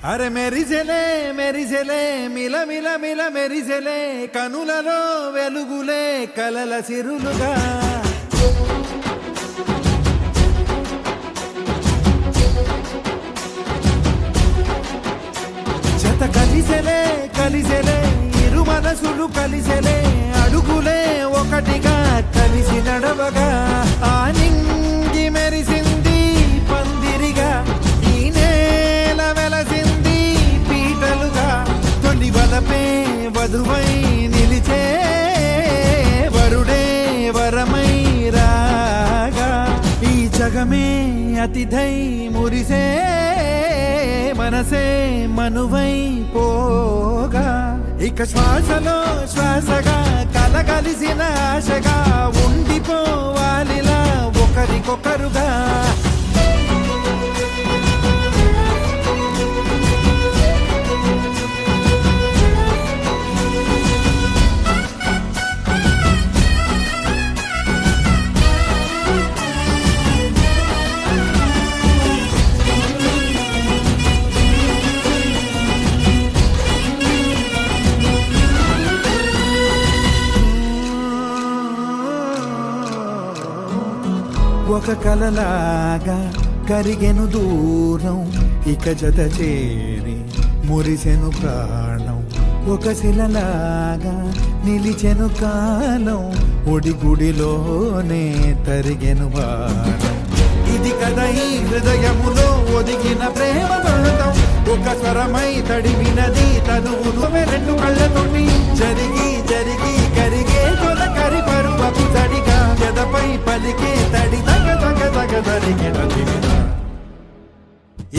అరే మెరిసెలే మెరిసెలే మిల మిల మిల మెరిసెలే కనులలో వెలుగులే కలల సిరులుగా జత కలిసెలే కలిసెలే ఇరు మనసులు కలిసెలే అడుగులే ఒకటిగా కలిసి నడవగా ఆ నింగి మెరిసింది పందిరిగా ఈ నేల వెలసింది పీటలుగా తొలి వలపే వధువై నిలిచే వరుడే వరమై రాగా ఈ జగమే అతిథై మురిసే మనసే మనువై పోగా ఇక శ్వాసలో శ్వాసగా కలగలిసిన ఆశగా ఉండిపోవాలిలా ఒకరికొకరుగా ఒక కలలాగా కరిగెను దూరం ఇక జత చేరి మురిసెను ప్రాణం ఒక శిలలాగా నిలిచెను కాలం ఒడిగుడిలోనే తరిగెను బాణం ఇది కదా ఈ హృదయములో ఒదిగిన ప్రేమ బంధం ఒక స్వరమై తడివినది తనువును రెండు కళ్ళతోటి జరిగి జరిగి కరిగే తొలకరి పరువపు తడిగా ఎదపై పలికే తడి తగ తగ తగ తరిగిన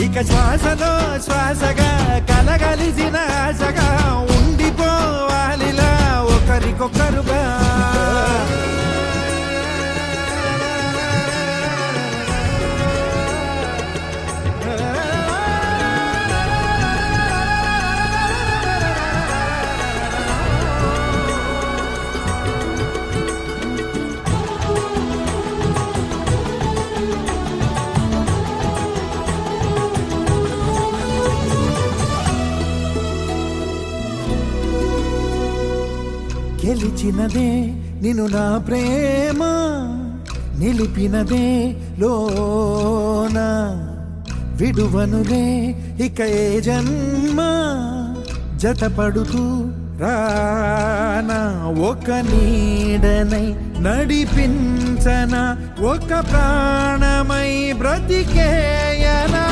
ఇక శ్వాసలో శ్వాసగా కలగలిసిన ఆశగా ఉండిపోవాలిలా ఒకరికొకరుగా గెలిచినదే నిన్ను నా ప్రేమ నిలిపినదే లోన విడువనులే ఇక ఏ జన్మ జతపడుతూ రానా ఒక నీడనై నడిపించన ఒక ప్రాణమై బ్రతికేయనా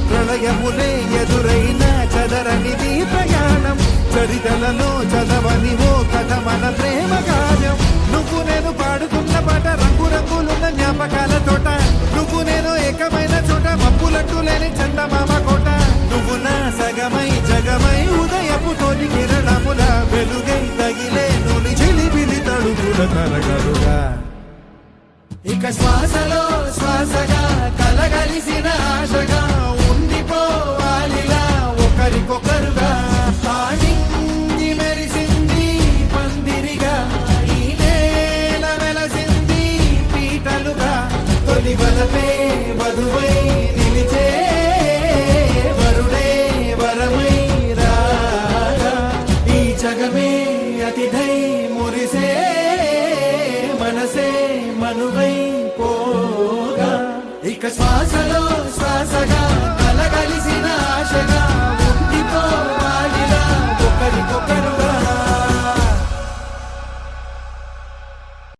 ప్రళయములే ఎదురైన చదరనిది ప్రయాణం చరితలలో చదవని ఓ కథ మన ప్రేమ కార్యం నువ్వు నేను పాడుతున్న పాట రంగు రంగులున్న జ్ఞాపకాల తోట నువ్వు నేను ఏకమైన చోట మబ్బులట్టు లేని చందమామ కోట నువ్వు నా సగమై జగమై ఉదయపు తోటి కిరణముల వెలుగై తగిలే నులి చిలిపిలి తడుగుల తరగలుగా ఇక శ్వాసలో